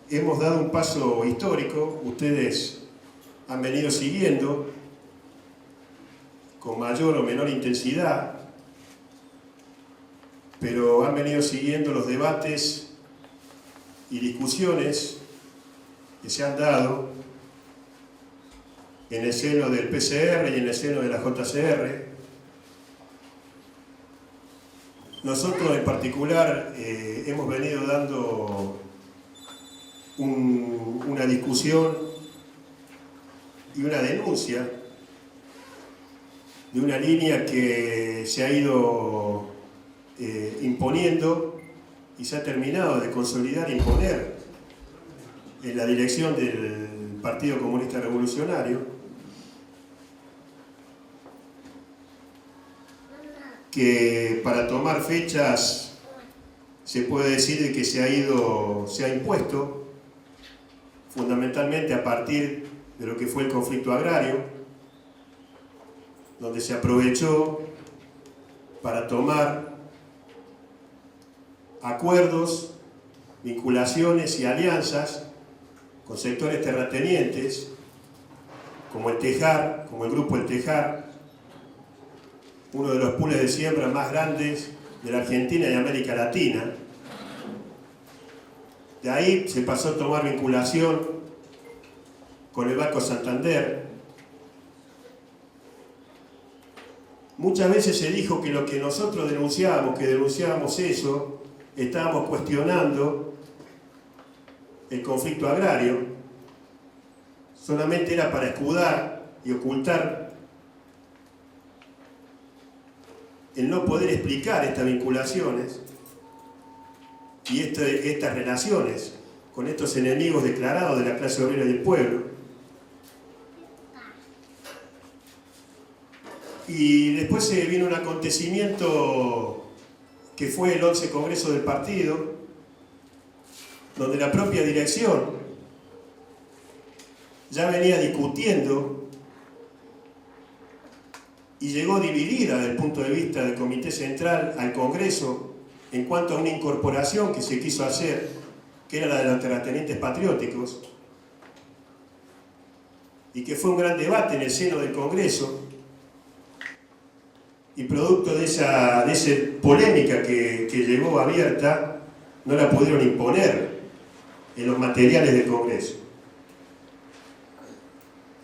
hemos dado un paso histórico. Ustedes han venido siguiendo con mayor o menor intensidad, pero han venido siguiendo los debates y discusiones que se han dado en el seno del PCR y en el seno de la JCR. Nosotros en particular hemos venido dando una discusión y una denuncia de una línea que se ha ido imponiendo y se ha terminado de consolidar e imponer en la dirección del Partido Comunista Revolucionario, que para tomar fechas se puede decir de que se ha impuesto fundamentalmente a partir de lo que fue el conflicto agrario, donde se aprovechó para tomar acuerdos, vinculaciones y alianzas con sectores terratenientes como el Tejar, como el Grupo El Tejar, uno de los pools de siembra más grandes de la Argentina y América Latina. De ahí se pasó a tomar vinculación con el Banco Santander. Muchas veces se dijo que lo que nosotros denunciábamos, que denunciábamos eso, estábamos cuestionando el conflicto agrario, solamente era para escudar y ocultar el no poder explicar estas vinculaciones y estas relaciones con estos enemigos declarados de la clase obrera y del pueblo. Y después se vino un acontecimiento que fue el 11 Congreso del Partido, donde la propia dirección ya venía discutiendo y llegó dividida desde el punto de vista del Comité Central al Congreso en cuanto a una incorporación que se quiso hacer, que era la de los terratenientes patrióticos, y que fue un gran debate en el seno del Congreso, y producto de esa polémica que llegó abierta, no la pudieron imponer en los materiales del Congreso.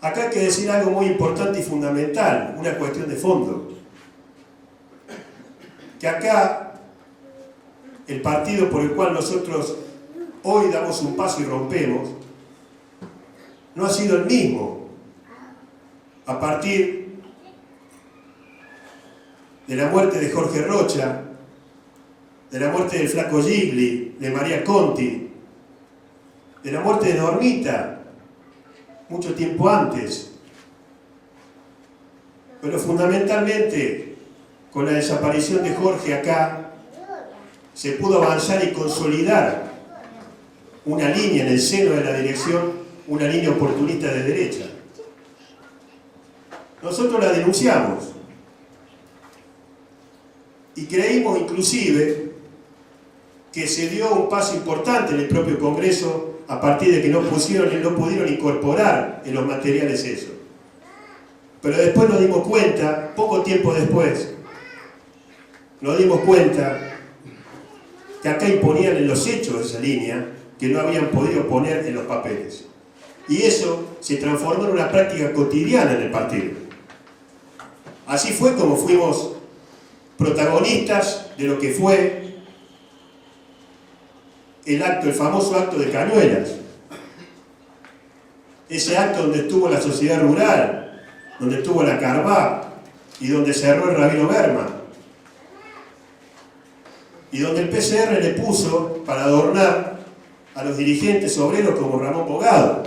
Acá hay que decir algo muy importante y fundamental, una cuestión de fondo. Que acá, el partido por el cual nosotros hoy damos un paso y rompemos, no ha sido el mismo a partir de la muerte de Jorge Rocha, de la muerte del Flaco Gigli, de María Conti, de la muerte de Normita, mucho tiempo antes, pero fundamentalmente con la desaparición de Jorge acá se pudo avanzar y consolidar una línea en el seno de la dirección, una línea oportunista de derecha. Nosotros la denunciamos y creímos inclusive que se dio un paso importante en el propio Congreso a partir de que no pudieron incorporar en los materiales eso. Pero después nos dimos cuenta, poco tiempo después, nos dimos cuenta que acá imponían en los hechos esa línea que no habían podido poner en los papeles. Y eso se transformó en una práctica cotidiana en el partido. Así fue como fuimos protagonistas de lo que fue el famoso acto de Cañuelas. Ese acto donde estuvo la sociedad rural, donde estuvo la Carvá y donde cerró el Rabino Berman. Y donde el PCR le puso para adornar a los dirigentes obreros como Ramón Bogado.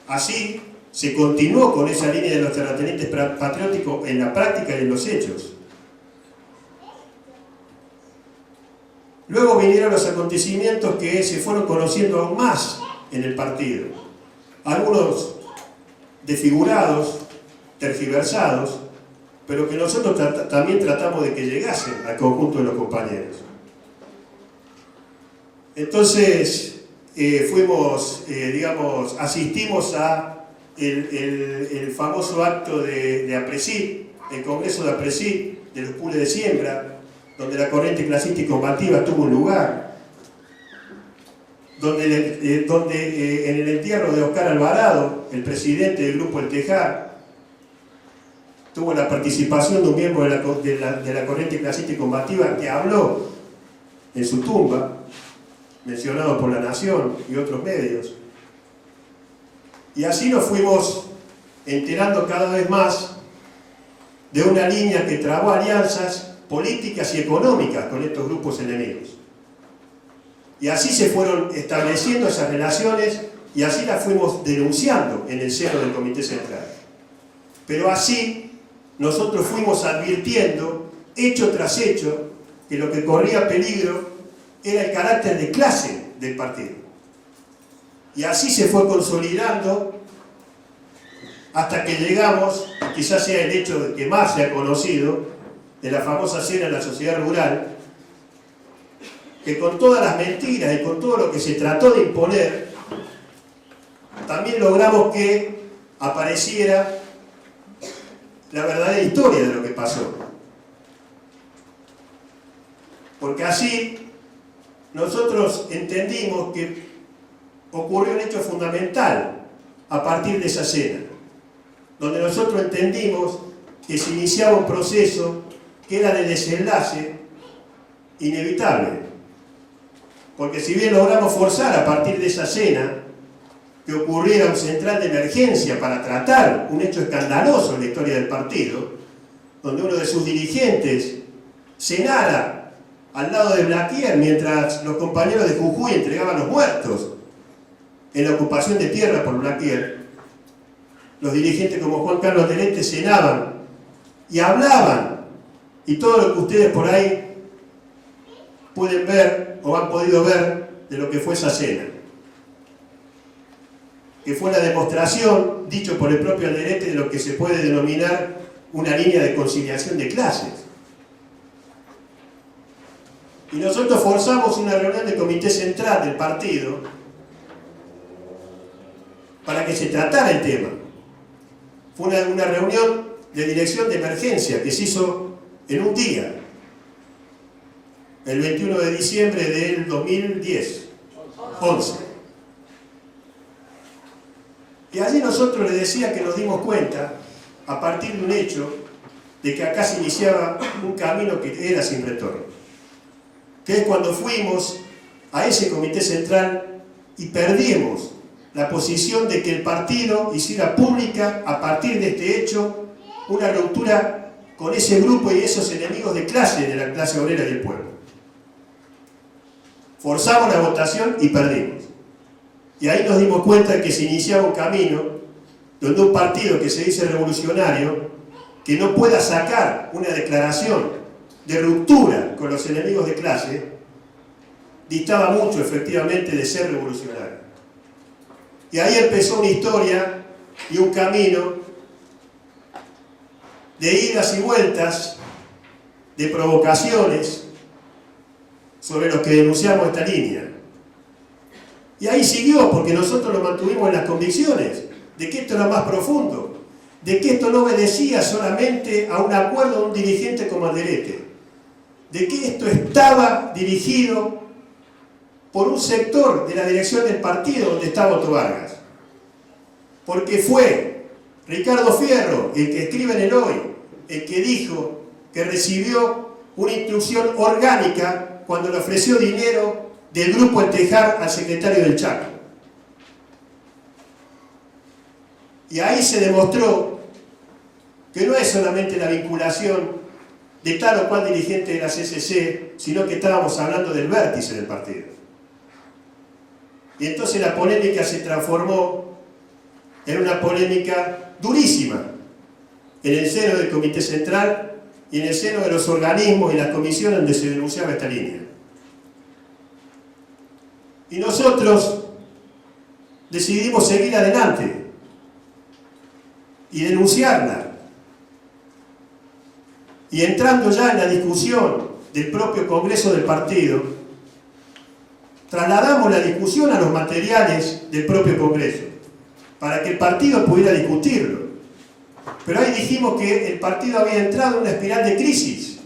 Así se continuó con esa línea de los terratenientes patrióticos en la práctica y en los hechos. Luego vinieron los acontecimientos que se fueron conociendo aún más en el partido. Algunos desfigurados, tergiversados, pero que nosotros también tratamos de que llegasen al conjunto de los compañeros. Entonces, asistimos a el famoso acto de APRESID, el Congreso de APRESID, de los pools de siembra, donde la corriente clasista y combativa tuvo un lugar, donde en el entierro de Oscar Alvarado, el presidente del Grupo El Tejar, tuvo la participación de un miembro de la corriente clasista y combativa que habló en su tumba, mencionado por La Nación y otros medios. Y así nos fuimos enterando cada vez más de una línea que trabó alianzas políticas y económicas con estos grupos enemigos. Y así se fueron estableciendo esas relaciones y así las fuimos denunciando en el seno del Comité Central. Pero así nosotros fuimos advirtiendo, hecho tras hecho, que lo que corría peligro era el carácter de clase del partido. Y así se fue consolidando hasta que llegamos, quizás sea el hecho que más se ha conocido, de la famosa cena en la sociedad rural, que con todas las mentiras y con todo lo que se trató de imponer, también logramos que apareciera la verdadera historia de lo que pasó. Porque así nosotros entendimos que ocurrió un hecho fundamental a partir de esa cena, donde nosotros entendimos que se iniciaba un proceso que era de desenlace inevitable. Porque si bien logramos forzar a partir de esa cena que ocurriera un central de emergencia para tratar un hecho escandaloso en la historia del partido, donde uno de sus dirigentes cenara al lado de Blaquier mientras los compañeros de Jujuy entregaban los muertos en la ocupación de tierra por Blaquier, los dirigentes como Juan Carlos Alderete cenaban y hablaban, y todo lo que ustedes por ahí pueden ver o han podido ver de lo que fue esa cena, que fue la demostración, dicho por el propio Alderete, de lo que se puede denominar una línea de conciliación de clases. Y nosotros forzamos una reunión del Comité Central del partido para que se tratara el tema. Fue una reunión de dirección de emergencia que se hizo en un día, el 21 de diciembre del 2010, 11. Y allí nosotros les decía que nos dimos cuenta, a partir de un hecho, de que acá se iniciaba un camino que era sin retorno. Que es cuando fuimos a ese Comité Central y perdimos la posición de que el partido hiciera pública, a partir de este hecho, una ruptura con ese grupo y esos enemigos de clase, de la clase obrera y del pueblo. Forzamos la votación y perdimos. Y ahí nos dimos cuenta de que se iniciaba un camino donde un partido que se dice revolucionario, que no pueda sacar una declaración de ruptura con los enemigos de clase, distaba mucho efectivamente de ser revolucionario. Y ahí empezó una historia y un camino de idas y vueltas, de provocaciones sobre los que denunciamos esta línea. Y ahí siguió, porque nosotros lo mantuvimos en las convicciones de que esto era más profundo, de que esto no obedecía solamente a un acuerdo de un dirigente como Alderete, de que esto estaba dirigido por un sector de la dirección del partido donde estaba Otto Vargas. Porque fue Ricardo Fierro, el que escribe en el Hoy, el que dijo que recibió una instrucción orgánica cuando le ofreció dinero del Grupo El Tejar al secretario del Chaco. Y ahí se demostró que no es solamente la vinculación de tal o cual dirigente de la CCC, sino que estábamos hablando del vértice del partido. Y entonces la polémica se transformó en una polémica durísima en el seno del Comité Central y en el seno de los organismos y las comisiones donde se denunciaba esta línea. Y nosotros decidimos seguir adelante y denunciarla. Y entrando ya en la discusión del propio Congreso del partido, trasladamos la discusión a los materiales del propio Congreso, para que el partido pudiera discutirlo. Pero ahí dijimos que el partido había entrado en una espiral de crisis,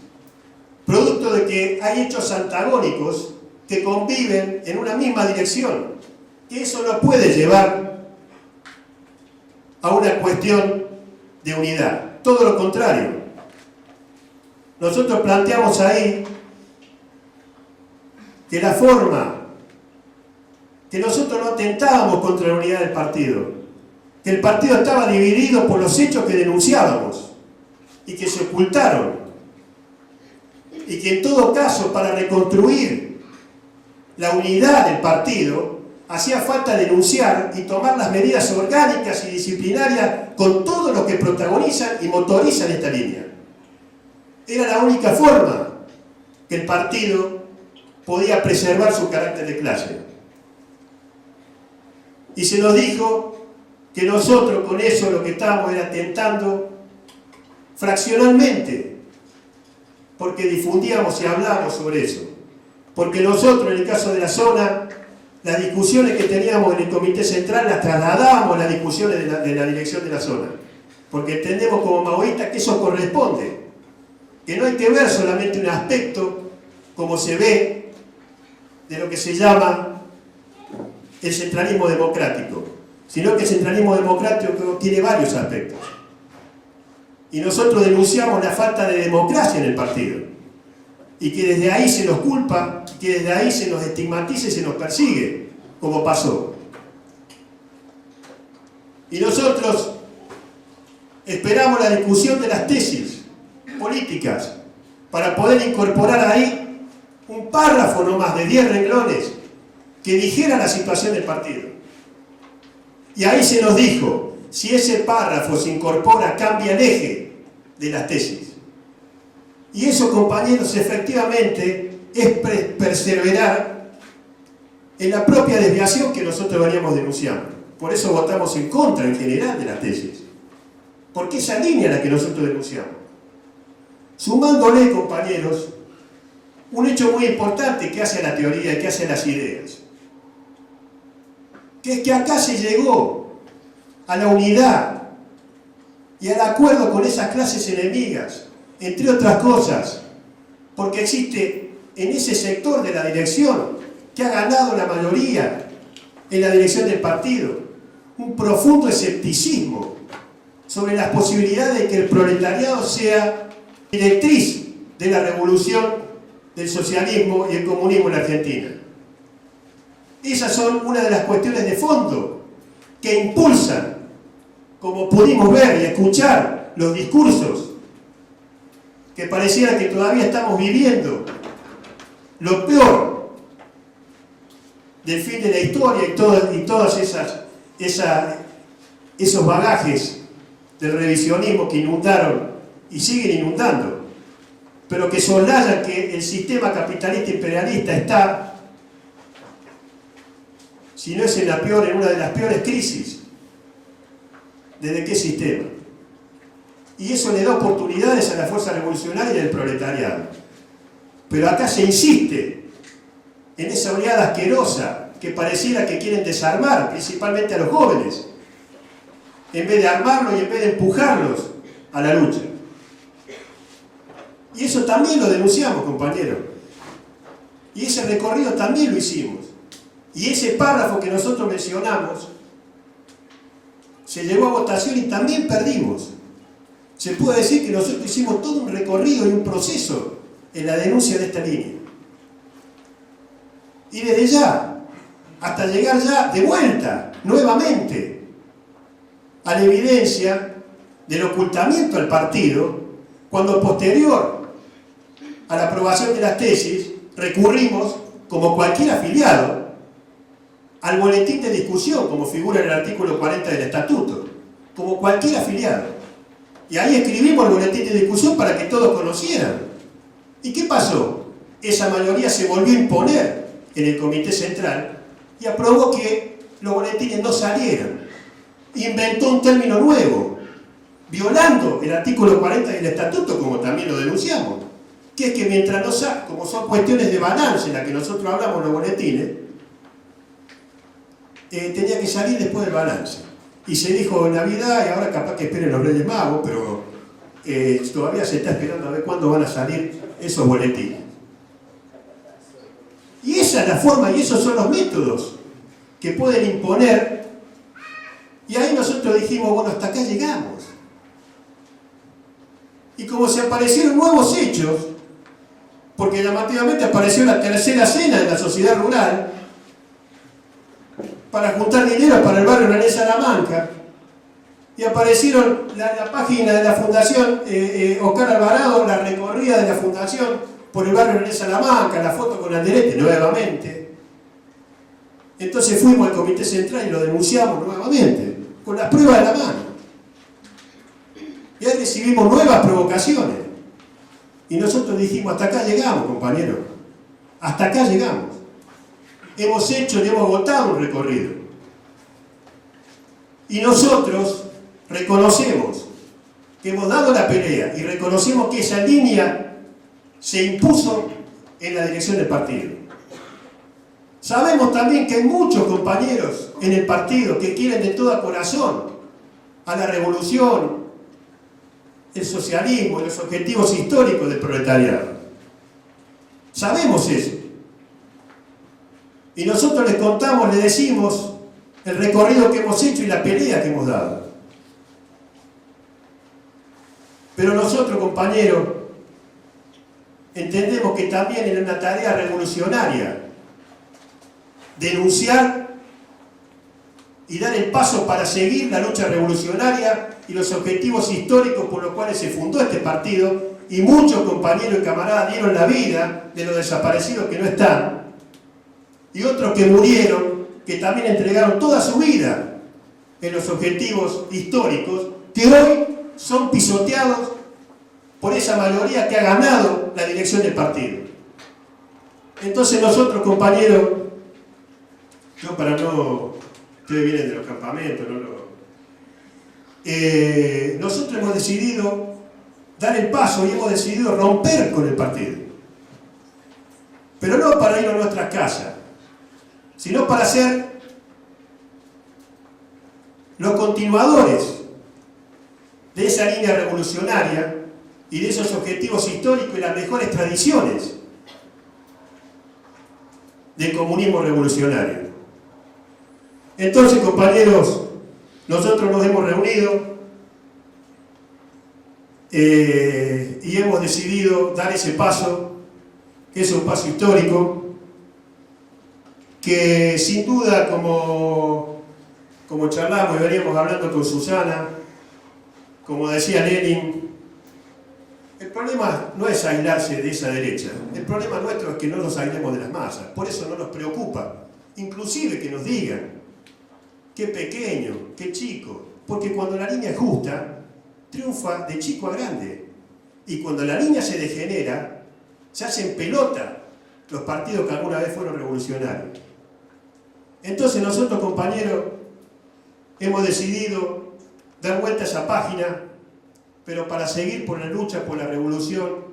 producto de que hay hechos antagónicos que conviven en una misma dirección, que eso no puede llevar a una cuestión de unidad, todo lo contrario. Nosotros planteamos ahí que la forma que nosotros no atentábamos contra la unidad del partido, que el partido estaba dividido por los hechos que denunciábamos y que se ocultaron, y que en todo caso para reconstruir la unidad del partido hacía falta denunciar y tomar las medidas orgánicas y disciplinarias con todo lo que protagonizan y motorizan esta línea. Era la única forma que el partido podía preservar su carácter de clase. Y se nos dijo que nosotros con eso lo que estábamos era tentando fraccionalmente, porque difundíamos y hablábamos sobre eso. Porque nosotros, en el caso de la zona, las discusiones que teníamos en el Comité Central las trasladábamos a las discusiones de la dirección de la zona. Porque entendemos como maoístas que eso corresponde. Que no hay que ver solamente un aspecto, como se ve, de lo que se llama el centralismo democrático, sino que el centralismo democrático tiene varios aspectos. Y nosotros denunciamos la falta de democracia en el partido, y que desde ahí se nos culpa, que desde ahí se nos estigmatiza y se nos persigue, como pasó. Y nosotros esperamos la discusión de las tesis políticas para poder incorporar ahí un párrafo no más de 10 renglones que dijera la situación del partido. Y ahí se nos dijo, si ese párrafo se incorpora, cambia el eje de las tesis. Y eso, compañeros, efectivamente es perseverar en la propia desviación que nosotros veníamos denunciando. Por eso votamos en contra en general de las tesis, porque esa línea es la que nosotros denunciamos. Sumándole, compañeros, un hecho muy importante que hace a la teoría y que hace a las ideas, que es que acá se llegó a la unidad y al acuerdo con esas clases enemigas, entre otras cosas, porque existe en ese sector de la dirección, que ha ganado la mayoría en la dirección del partido, un profundo escepticismo sobre las posibilidades de que el proletariado sea directriz de la revolución del socialismo y el comunismo en la Argentina. Esas son una de las cuestiones de fondo que impulsan, como pudimos ver y escuchar, los discursos que pareciera que todavía estamos viviendo lo peor del fin de la historia y todas esos bagajes del revisionismo que inundaron y siguen inundando, pero que soslayan que el sistema capitalista imperialista está, si no es en una de las peores crisis desde qué sistema. Y eso le da oportunidades a la fuerza revolucionaria y al proletariado. Pero acá se insiste en esa oleada asquerosa que pareciera que quieren desarmar, principalmente a los jóvenes, en vez de armarlos y en vez de empujarlos a la lucha. Y eso también lo denunciamos, compañeros. Y ese recorrido también lo hicimos. Y ese párrafo que nosotros mencionamos se llevó a votación y también perdimos. Se puede decir que nosotros hicimos todo un recorrido y un proceso en la denuncia de esta línea. Y desde ya, hasta llegar ya de vuelta, nuevamente, a la evidencia del ocultamiento al partido, cuando posterior a la aprobación de las tesis, recurrimos, como cualquier afiliado, al boletín de discusión, como figura en el artículo 40 del Estatuto, como cualquier afiliado. Y ahí escribimos el boletín de discusión para que todos conocieran. ¿Y qué pasó? Esa mayoría se volvió a imponer en el Comité Central y aprobó que los boletines no salieran. Inventó un término nuevo, violando el artículo 40 del Estatuto, como también lo denunciamos, que es que mientras no salgan, como son cuestiones de balance en las que nosotros hablamos en los boletines, tenía que salir después del balance. Y se dijo Navidad y ahora capaz que esperen los Reyes Magos, pero todavía se está esperando a ver cuándo van a salir esos boletines. Y esa es la forma y esos son los métodos que pueden imponer. Y ahí nosotros dijimos, bueno, hasta acá llegamos. Y como se aparecieron nuevos hechos, porque llamativamente apareció la tercera cena en la sociedad rural, para juntar dinero para el barrio René Salamanca, y aparecieron la página de la Fundación Oscar Alvarado, la recorrida de la Fundación por el barrio René Salamanca, la foto con Alderete nuevamente. Entonces fuimos al Comité Central y lo denunciamos nuevamente, con las pruebas de la mano. Y ahí recibimos nuevas provocaciones. Y nosotros dijimos, hasta acá llegamos, compañeros. Hasta acá llegamos. Hemos hecho y hemos votado un recorrido. Y nosotros reconocemos que hemos dado la pelea y reconocemos que esa línea se impuso en la dirección del partido. Sabemos también que hay muchos compañeros en el partido que quieren de todo corazón a la revolución, el socialismo y los objetivos históricos del proletariado. Sabemos eso. Y nosotros les contamos, les decimos el recorrido que hemos hecho y la pelea que hemos dado. Pero nosotros, compañeros, entendemos que también es una tarea revolucionaria denunciar y dar el paso para seguir la lucha revolucionaria y los objetivos históricos por los cuales se fundó este partido, y muchos compañeros y camaradas dieron la vida, de los desaparecidos que no están, y otros que murieron, que también entregaron toda su vida en los objetivos históricos, que hoy son pisoteados por esa mayoría que ha ganado la dirección del partido. Entonces nosotros, compañeros, yo para no... Ustedes vienen de los campamentos, nosotros hemos decidido dar el paso y hemos decidido romper con el partido. Pero no para ir a nuestras casas, sino para ser los continuadores de esa línea revolucionaria y de esos objetivos históricos y las mejores tradiciones del comunismo revolucionario. Entonces, compañeros, nosotros nos hemos reunido y hemos decidido dar ese paso, que es un paso histórico, que sin duda, como charlamos y veníamos hablando con Susana, como decía Lenin, el problema no es aislarse de esa derecha, el problema nuestro es que no nos aislemos de las masas, por eso no nos preocupa, inclusive que nos digan qué pequeño, qué chico, porque cuando la línea es justa, triunfa de chico a grande, y cuando la línea se degenera, se hacen pelota los partidos que alguna vez fueron revolucionarios. Entonces nosotros, compañeros, hemos decidido dar vuelta a esa página, pero para seguir por la lucha por la revolución,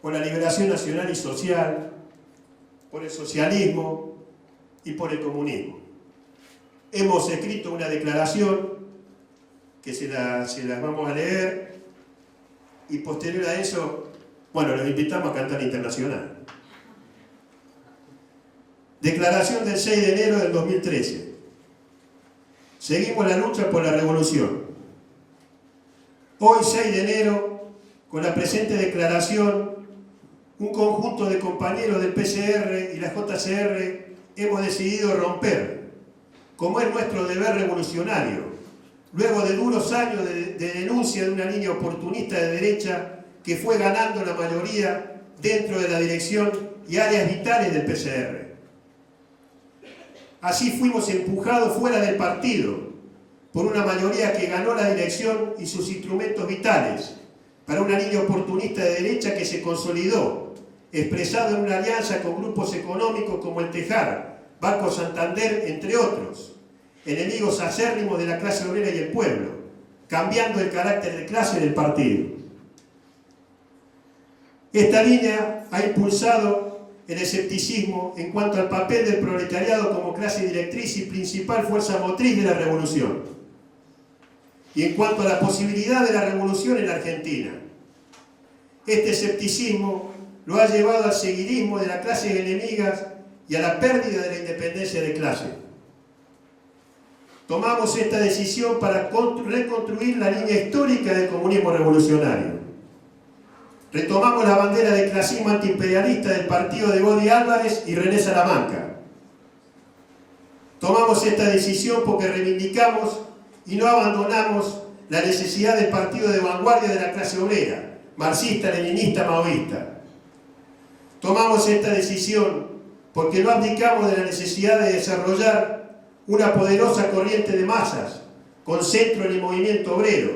por la liberación nacional y social, por el socialismo y por el comunismo. Hemos escrito una declaración que se las vamos a leer, y posterior a eso, bueno, los invitamos a cantar internacional. Declaración del 6 de enero del 2013. Seguimos la lucha por la revolución. Hoy, 6 de enero, con la presente declaración, un conjunto de compañeros del PCR y la JCR hemos decidido romper, como es nuestro deber revolucionario, luego de duros años de denuncia de una línea oportunista de derecha que fue ganando la mayoría dentro de la dirección y áreas vitales del PCR. Así fuimos empujados fuera del partido por una mayoría que ganó la dirección y sus instrumentos vitales para una línea oportunista de derecha que se consolidó, expresado en una alianza con grupos económicos como el Tejar, Banco Santander, entre otros, enemigos acérrimos de la clase obrera y el pueblo, cambiando el carácter de clase del partido. Esta línea ha impulsado el escepticismo en cuanto al papel del proletariado como clase directriz y principal fuerza motriz de la revolución, y en cuanto a la posibilidad de la revolución en la Argentina. Este escepticismo lo ha llevado al seguidismo de las clases enemigas y a la pérdida de la independencia de clase. Tomamos esta decisión para reconstruir la línea histórica del comunismo revolucionario. Retomamos la bandera del clasismo antiimperialista del partido de Godi Álvarez y René Salamanca. Tomamos esta decisión porque reivindicamos y no abandonamos la necesidad del partido de vanguardia de la clase obrera, marxista, leninista, maoísta. Tomamos esta decisión porque no abdicamos de la necesidad de desarrollar una poderosa corriente de masas con centro en el movimiento obrero,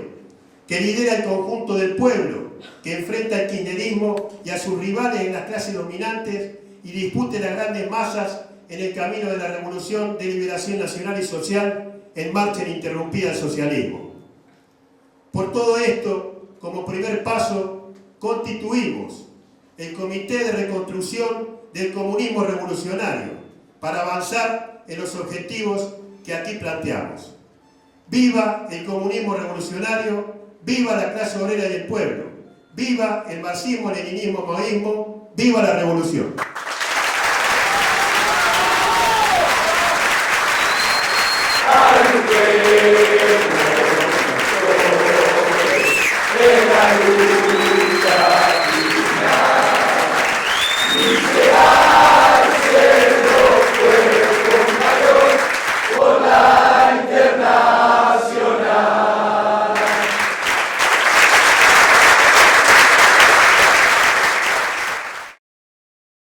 que lidera el conjunto del pueblo, que enfrenta al kirchnerismo y a sus rivales en las clases dominantes y dispute las grandes masas en el camino de la revolución de liberación nacional y social en marcha ininterrumpida del socialismo. Por todo esto, como primer paso, constituimos el Comité de Reconstrucción del Comunismo Revolucionario para avanzar en los objetivos que aquí planteamos. ¡Viva el comunismo revolucionario! ¡Viva la clase obrera y el pueblo! ¡Viva el marxismo, leninismo, maoísmo! ¡Viva la revolución!